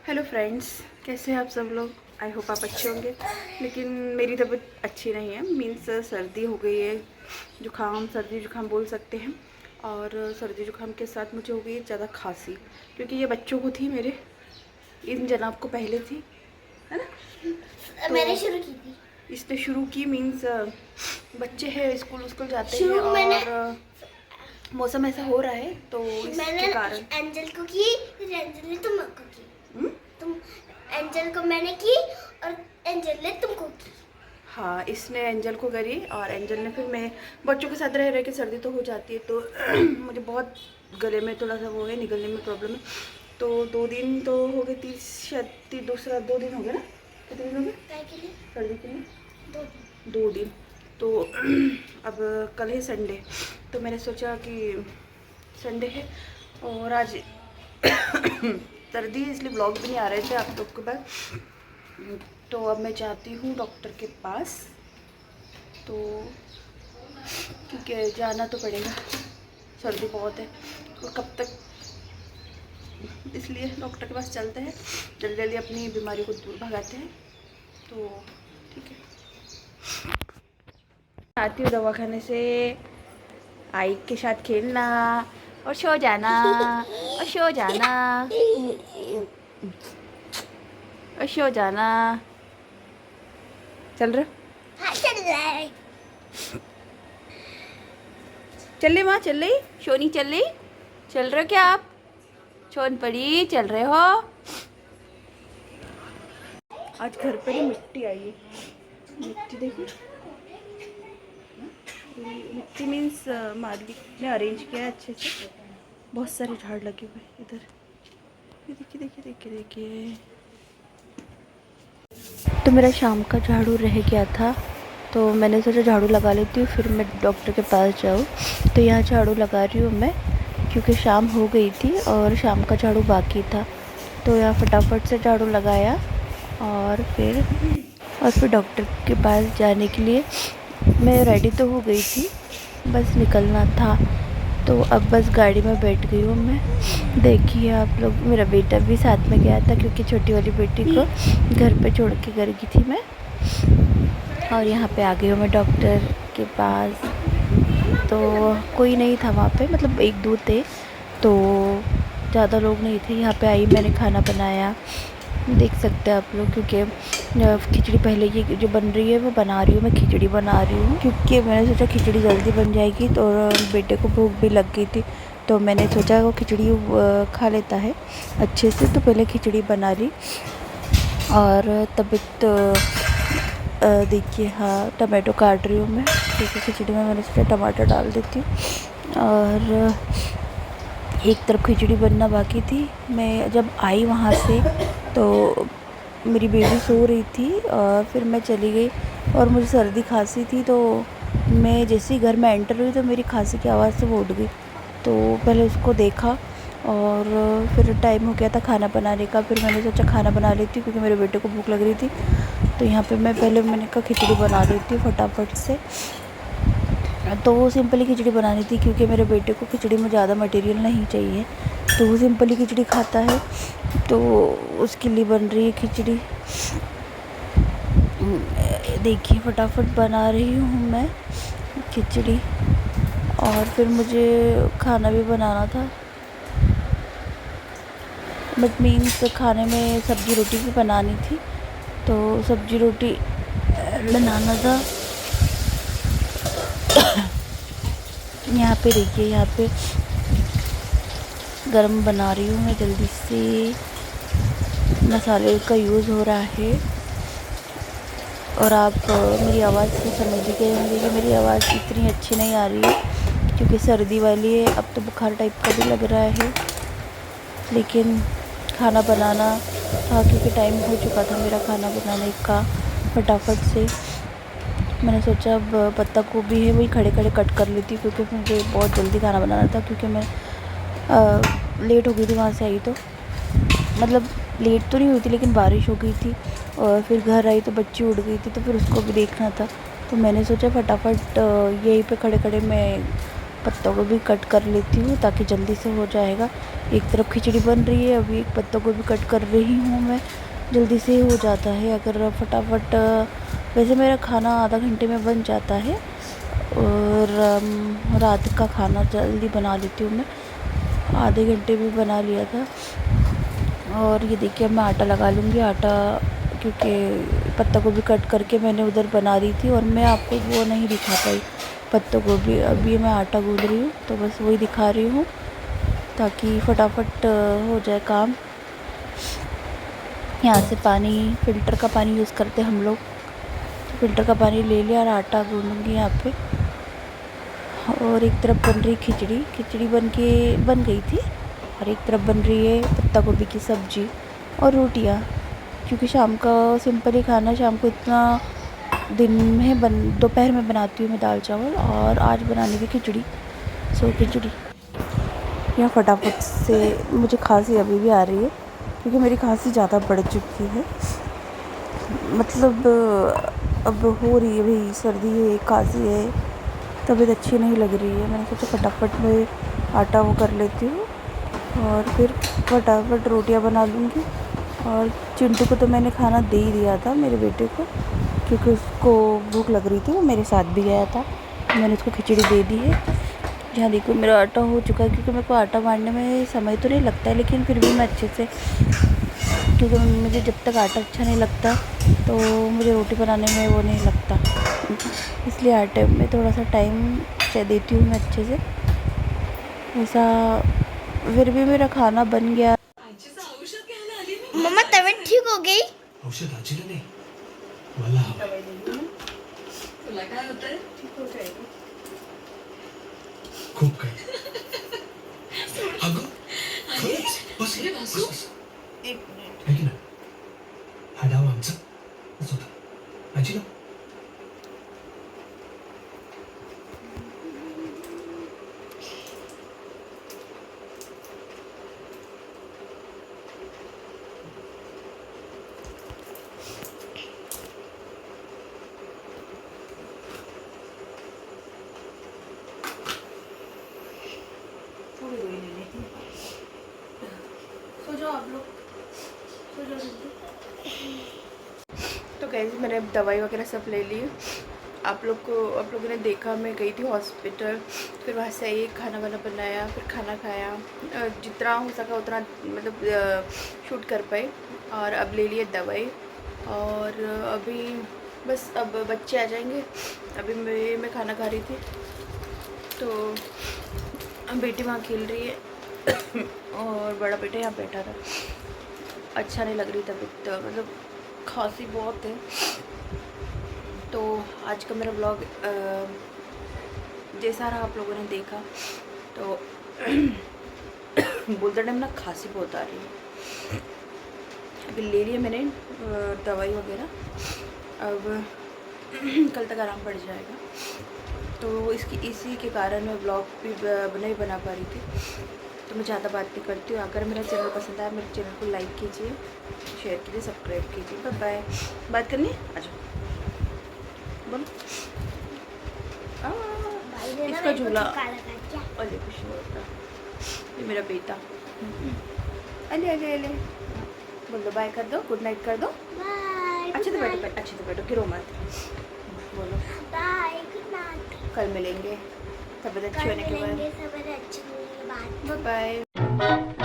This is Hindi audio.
हेलो फ्रेंड्स, कैसे हैं आप सब लोग। आई होप आप अच्छे होंगे। लेकिन मेरी तबीयत अच्छी नहीं है। मीन्स सर्दी हो गई है, जुकाम, सर्दी जुकाम बोल सकते हैं। और सर्दी जुकाम के साथ मुझे हो गई है ज़्यादा खांसी, क्योंकि ये बच्चों को थी, मेरे इन जनाब को पहले थी, है ना। तो मैंने शुरू की थी। इसने शुरू की। मीन्स बच्चे हैं, स्कूल जाते हैं और मौसम ऐसा हो रहा है, तो इसके कारण एंजल को की, फिर एंजल ने तुमको की। हुँ? तुम एंजल को मैंने की और एंजल ने तुमको की। हाँ, इसने एंजल को करी और एंजल ने फिर मैं। बच्चों के साथ रह रह के सर्दी तो हो जाती है, तो मुझे बहुत गले में थोड़ा सा वो है, निकलने में प्रॉब्लम है। तो 2 दिन तो हो गए, दूसरा 2 दिन हो गया ना। कितने दिन हो गए सर्दी के लिए? 2 दिन। तो अब कल है संडे, तो मैंने सोचा कि संडे है और आज सर्दी है, इसलिए ब्लॉग भी नहीं आ रहे थे आप लोग के पास। तो अब मैं जाती हूँ डॉक्टर के पास, तो क्योंकि जाना तो पड़ेगा, सर्दी बहुत है और कब तक, इसलिए डॉक्टर के पास चलते हैं, जल्दी जल्दी अपनी बीमारी को दूर भगाते हैं। तो ठीक है, आती हूँ दवाखाने से, आई के साथ खेलना और सो जाना और सो जाना और सो जाना। चल रहे? हाँ, चल रहा है। चल रही माँ, चल रही सोनी, चल रही, चल रहे हो क्या आप? सोन पड़ी, चल रहे हो? आज घर पर ही मिट्टी आई है, मिट्टी देखिए। मिट्टी मीन्स मालिक ने अरेंज किया है अच्छे से। बहुत सारे झाड़ लगे हुए हैं इधर, ये देखिए देखिए देखिए देखिए। तो मेरा शाम का झाड़ू रह गया था, तो मैंने सोचा झाड़ू लगा लेती हूँ, फिर मैं डॉक्टर के पास जाऊँ। तो यहाँ झाड़ू लगा रही हूँ मैं, क्योंकि शाम हो गई थी और शाम का झाड़ू बाकी था। तो यहाँ फटाफट से झाड़ू लगाया और फिर डॉक्टर के पास जाने के लिए मैं रेडी तो हो गई थी, बस निकलना था। तो अब बस गाड़ी में बैठ गई हूँ मैं। देखिए आप लोग, मेरा बेटा भी साथ में गया था, क्योंकि छोटी वाली बेटी को घर पे छोड़ के घर गई थी मैं। और यहाँ पे आ गई हूँ मैं डॉक्टर के पास। तो कोई नहीं था वहाँ पे, मतलब 1-2 थे, तो ज़्यादा लोग नहीं थे। यहाँ पे आई, मैंने खाना बनाया, देख सकते हैं आप लोग, क्योंकि खिचड़ी पहले ये जो बन रही है वो बना रही हूँ मैं, खिचड़ी बना रही हूँ, क्योंकि मैंने सोचा खिचड़ी जल्दी बन जाएगी। तो बेटे को भूख भी लग गई थी, तो मैंने सोचा वो खिचड़ी खा लेता है अच्छे से, तो पहले खिचड़ी बना ली। और तबीयत देखिए, हाँ टमाटो काट रही हूँ मैं, क्योंकि खिचड़ी में मैंने सोचा टमाटर डाल देती हूँ। और एक तरफ खिचड़ी बनना बाकी थी। मैं जब आई वहाँ से तो मेरी बेबी सो रही थी और फिर मैं चली गई, और मुझे सर्दी खांसी थी। तो मैं जैसे ही घर में एंटर हुई तो मेरी खांसी की आवाज़ से वो उठ गई। तो पहले उसको देखा और फिर टाइम हो गया था खाना बनाने का। फिर मैंने सोचा खाना बना लेती हूँ, क्योंकि मेरे बेटे को भूख लग रही थी। तो यहाँ पे मैंने कहा खिचड़ी बना लेती हूँ फटाफट से। तो वो सिंपली खिचड़ी बनानी थी, क्योंकि मेरे बेटे को खिचड़ी में ज़्यादा मटेरियल नहीं चाहिए, तो वो सिंपली खिचड़ी खाता है, तो उसके लिए बन रही है खिचड़ी। देखिए फटाफट बना रही हूँ मैं खिचड़ी, और फिर मुझे खाना भी बनाना था, बट मीन्स खाने में सब्ज़ी रोटी भी बनानी थी, तो सब्ज़ी रोटी बनाना था। यहाँ पे देखिए, यहाँ पे गरम बना रही हूँ मैं, जल्दी से मसाले का यूज़ हो रहा है। और आप मेरी आवाज़ से समझ गए होंगे कि मेरी आवाज़ इतनी अच्छी नहीं आ रही है, क्योंकि सर्दी वाली है। अब तो बुखार टाइप का भी लग रहा है, लेकिन खाना बनाना था, क्योंकि टाइम हो चुका था मेरा खाना बनाने का। फटाफट से मैंने सोचा अब पत्ता गोभी है वही खड़े खड़े कट कर लेती, क्योंकि मुझे बहुत जल्दी खाना बनाना था, क्योंकि मैं लेट हो गई थी वहाँ से आई। तो मतलब लेट तो नहीं हुई थी, लेकिन बारिश हो गई थी, और फिर घर आई तो बच्ची उड़ गई थी, तो फिर उसको भी देखना था। तो मैंने सोचा फटाफट यहीं पे खड़े खड़े मैं पत्ता गोभी कट कर लेती हूँ ताकि जल्दी से हो जाएगा। एक तरफ खिचड़ी बन रही है, अभी एक पत्ता गोभी कट कर रही हूँ मैं, जल्दी से हो जाता है अगर फटाफट। वैसे मेरा खाना आधा घंटे में बन जाता है और रात का खाना जल्दी बना लेती हूँ मैं, आधे घंटे में बना लिया था। और ये देखिए अब मैं आटा लगा लूँगी, आटा क्योंकि पत्ता गोभी कट करके मैंने उधर बना दी थी और मैं आपको वो नहीं दिखा पाई पत्ता गोभी। अभी मैं आटा गूँध रही हूँ तो बस वही दिखा रही हूँ ताकि फटाफट हो जाए काम। यहाँ से पानी, फ़िल्टर का पानी यूज़ करते हम लोग, तो फ़िल्टर का पानी ले लिया और आटा गूँधूँगी यहाँ पे। और एक तरफ बन रही खिचड़ी, खिचड़ी बन गई थी और एक तरफ बन रही है पत्ता गोभी की सब्ज़ी और रोटियाँ, क्योंकि शाम का सिंपल ही खाना, शाम को इतना दिन में दोपहर में बनाती हूँ मैं दाल चावल और आज बनाने की खिचड़ी। सो खिचड़ी यहाँ फटाफट से, मुझे खांसी अभी भी आ रही है क्योंकि मेरी खांसी ज़्यादा बढ़ चुकी है, मतलब अब हो रही है भाई, सर्दी है, खांसी है, तबीयत अच्छी नहीं लग रही है। मैंने सोचा फटाफट में आटा वो कर लेती हूँ और फिर फटाफट रोटियां बना लूँगी। और चिंटू को तो मैंने खाना दे ही दिया था, मेरे बेटे को, क्योंकि उसको भूख लग रही थी, वो मेरे साथ भी गया था, मैंने उसको खिचड़ी दे दी है। यहाँ देखो मेरा आटा हो चुका है, क्योंकि मेरे को आटा मारने में समय तो नहीं लगता है, लेकिन फिर भी मैं अच्छे से, क्योंकि मुझे जब तक आटा अच्छा नहीं लगता तो मुझे रोटी बनाने में वो नहीं लगता, इसलिए आटे में थोड़ा सा टाइम देती हूँ मैं अच्छे से। ऐसा फिर भी मेरा खाना बन गया। मम्मा तबीयत ठीक हो गई? औषध आजीला नाही मला तुला काय होतंय? ठीक हो जाएगी. खूप काय अगं खरंच बस अरे वासू. बस एक मिनिट. ऐक ना, हा डाव आमचा होता आजीला. थोड़ी दवाई ले लेती हूँ. सो जाओ आप लोग, सो जाओ जल्दी. तो गाइस मैंने दवाई वगैरह सब ले ली। आप लोगों ने देखा मैं गई थी हॉस्पिटल, फिर वहाँ से आई, खाना वाना बनाया, फिर खाना खाया, जितना हो सका उतना मतलब शूट कर पाई। और अब ले लिए दवाई और अभी बस अब बच्चे आ जाएंगे। अभी मैं खाना खा रही थी तो बेटी वहाँ खेल रही है और बड़ा बेटा यहाँ बैठा था। अच्छा नहीं लग रही तबीयत, मतलब खांसी बहुत है। तो आज का मेरा ब्लॉग जैसा रहा आप लोगों ने देखा, तो बोलते टाइम ना खांसी बहुत आ रही है। अभी ले लिया मैंने दवाई वगैरह, अब कल तक आराम पड़ जाएगा। तो इसी के कारण मैं ब्लॉग भी नहीं बना पा रही थी, तो मैं ज़्यादा बात नहीं करती हूँ। अगर मेरा चैनल पसंद आया, मेरे चैनल को लाइक कीजिए, शेयर कीजिए, सब्सक्राइब कीजिए। Bye bye. बात करनी है? आ जाओ, बोलो। इसका झूला अरे कुछ नहीं होता, ये मेरा बेटा। अले अले अले बोल दो, बाय कर दो, गुड नाइट कर दो। बाय। अच्छे से बैठो, अच्छे से बैठो, गिरो मत। बोलो बाय, गुड नाइट। कल मिलेंगे तबीयत अच्छी होने के बाद। सब अच्छे होने के बाद। Bye bye.